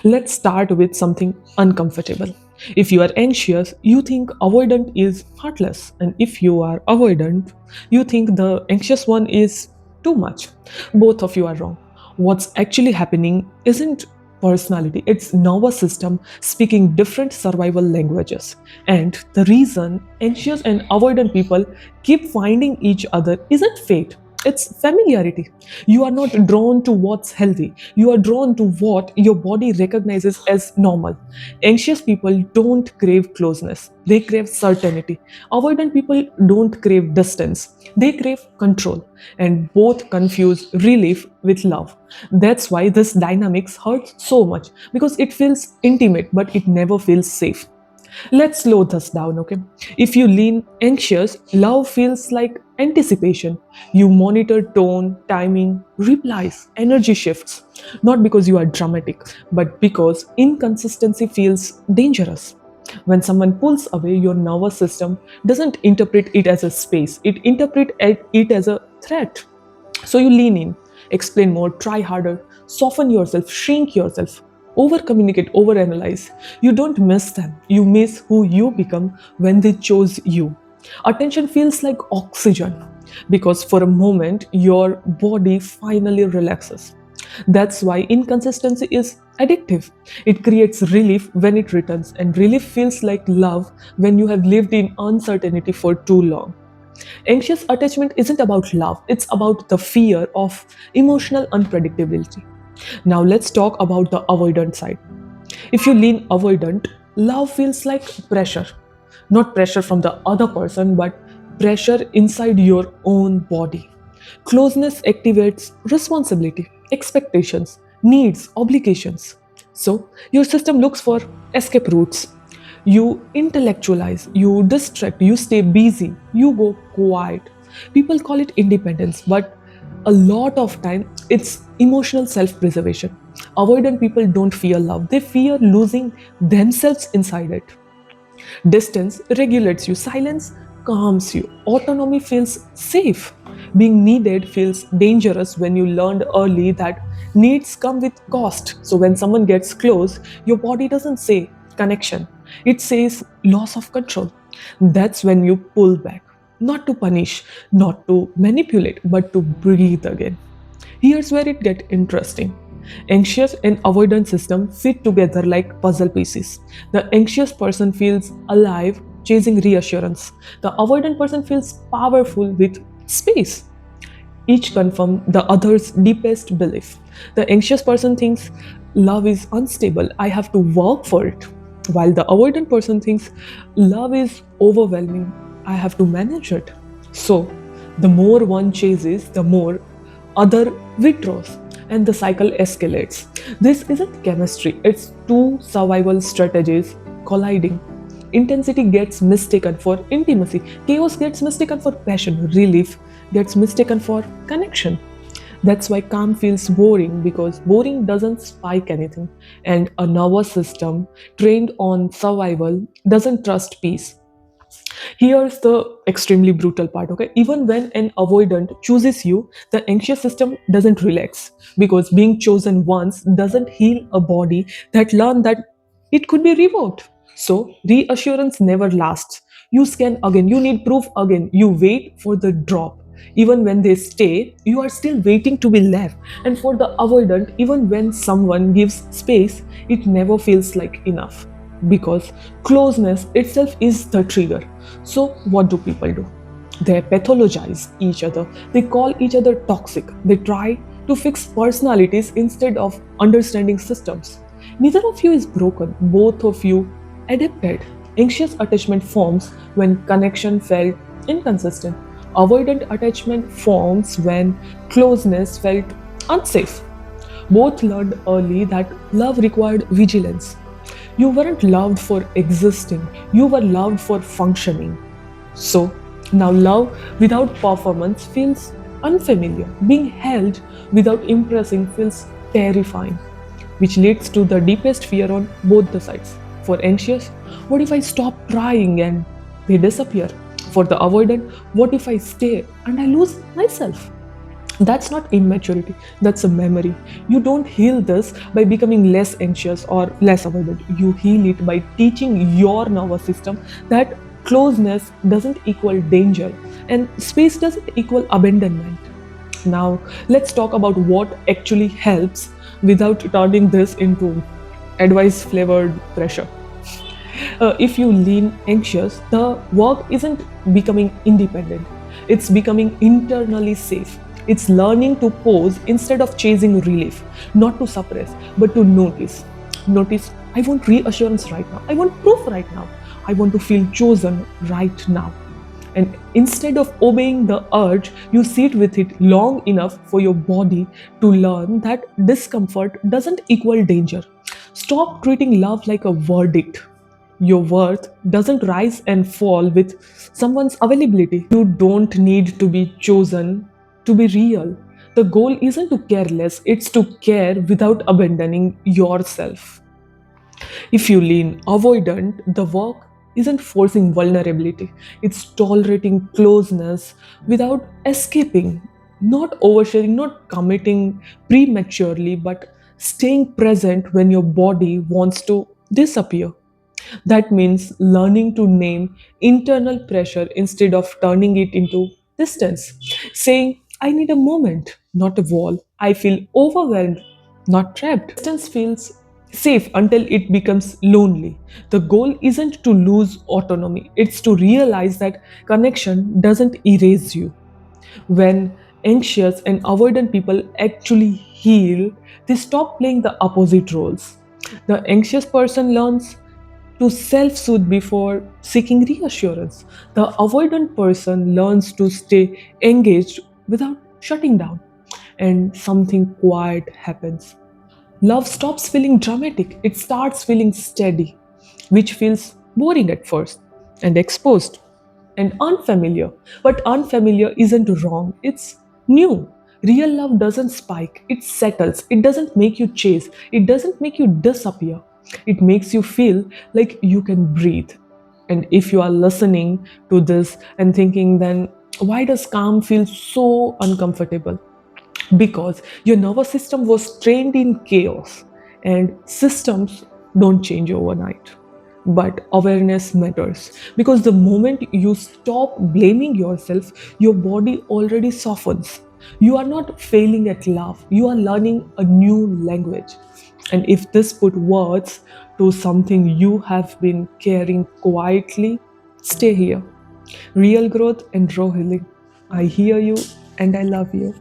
Let's start with something uncomfortable. If you are anxious, you think avoidant is heartless. And if you are avoidant, you think the anxious one is too much. Both of you are wrong. What's actually happening isn't personality, it's nervous system speaking different survival languages. And the reason anxious and avoidant people keep finding each other isn't fate, it's familiarity. You are not drawn to what's healthy. You are drawn to what your body recognizes as normal. Anxious people don't crave closeness, they crave certainty. Avoidant people don't crave distance, they crave control. And both confuse relief with love. That's why this dynamics hurts so much because it feels intimate but it never feels safe. Let's slow this down, okay? If you lean anxious, love feels like anticipation. You monitor tone, timing, replies, energy shifts. Not because you are dramatic, but because inconsistency feels dangerous. When someone pulls away, your nervous system doesn't interpret it as a space, it interprets it as a threat. So you lean in, explain more, try harder, soften yourself, shrink yourself, over communicate, over analyze. You don't miss them, you miss who you become when they chose you. Attention feels like oxygen because for a moment your body finally relaxes. That's why inconsistency is addictive. It creates relief when it returns, and relief feels like love when you have lived in uncertainty for too long. Anxious attachment isn't about love, it's about the fear of emotional unpredictability. Now, let's talk about the avoidant side. If you lean avoidant, love feels like pressure. Not pressure from the other person, but pressure inside your own body. Closeness activates responsibility, expectations, needs, obligations. So, your system looks for escape routes. You intellectualize, you distract, you stay busy, you go quiet. People call it independence, but a lot of time it's emotional self-preservation. Avoidant people don't fear love, they fear losing themselves inside it. Distance regulates you, silence calms you, autonomy feels safe. Being needed feels dangerous when you learned early that needs come with cost. So when someone gets close, your body doesn't say connection, it says loss of control. That's when you pull back, not to punish, not to manipulate, but to breathe again. Here's where it gets interesting. Anxious and avoidant system fit together like puzzle pieces. The anxious person feels alive, chasing reassurance. The avoidant person feels powerful with space. Each confirm the other's deepest belief. The anxious person thinks love is unstable, I have to work for it. While the avoidant person thinks love is overwhelming, I have to manage it. So, the more one chases, the more other withdraws, and the cycle escalates. This isn't chemistry, it's two survival strategies colliding. Intensity gets mistaken for intimacy, chaos gets mistaken for passion, relief gets mistaken for connection. That's why calm feels boring because boring doesn't spike anything, and a nervous system trained on survival doesn't trust peace. Here's the extremely brutal part, okay? Even when an avoidant chooses you, the anxious system doesn't relax because being chosen once doesn't heal a body that learned that it could be revoked. So, reassurance never lasts. You scan again, you need proof again, you wait for the drop. Even when they stay, you are still waiting to be left. And for the avoidant, even when someone gives space, it never feels like enough because closeness itself is the trigger. So, what do people do? They pathologize each other, they call each other toxic, they try to fix personalities instead of understanding systems. Neither of you is broken, both of you adapted. Anxious attachment forms when connection felt inconsistent. Avoidant attachment forms when closeness felt unsafe. Both learned early that love required vigilance. You weren't loved for existing, you were loved for functioning. So, now love without performance feels unfamiliar. Being held without impressing feels terrifying, which leads to the deepest fear on both the sides. For anxious, what if I stop trying and they disappear? For the avoidant, what if I stay and I lose myself? That's not immaturity, that's a memory. You don't heal this by becoming less anxious or less avoidant. You heal it by teaching your nervous system that closeness doesn't equal danger and space doesn't equal abandonment. Now, let's talk about what actually helps without turning this into advice flavored pressure. If you lean anxious, the work isn't becoming independent, it's becoming internally safe. It's learning to pause instead of chasing relief, not to suppress, but to notice. Notice, I want reassurance right now. I want proof right now. I want to feel chosen right now. And instead of obeying the urge, you sit with it long enough for your body to learn that discomfort doesn't equal danger. Stop treating love like a verdict. Your worth doesn't rise and fall with someone's availability. You don't need to be chosen to be real. The goal isn't to care less, it's to care without abandoning yourself. If you lean avoidant, the work isn't forcing vulnerability, it's tolerating closeness without escaping, not oversharing, not committing prematurely, but staying present when your body wants to disappear. That means learning to name internal pressure instead of turning it into distance. Saying, I need a moment, not a wall. I feel overwhelmed, not trapped. Distance feels safe until it becomes lonely. The goal isn't to lose autonomy, it's to realize that connection doesn't erase you. When anxious and avoidant people actually heal, they stop playing the opposite roles. The anxious person learns to self soothe before seeking reassurance. The avoidant person learns to stay engaged without shutting down. And something quiet happens. Love stops feeling dramatic, it starts feeling steady, which feels boring at first and exposed and unfamiliar. But unfamiliar isn't wrong, it's new. Real love doesn't spike, it settles. It doesn't make you chase, it doesn't make you disappear. It makes you feel like you can breathe. And if you are listening to this and thinking, then why does calm feel so uncomfortable? Because your nervous system was trained in chaos, and systems don't change overnight, but awareness matters. Because the moment you stop blaming yourself, your body already softens. You are not failing at love, you are learning a new language. And if this put words to something you have been carrying quietly, stay here. Real growth and raw healing. I hear you and I love you.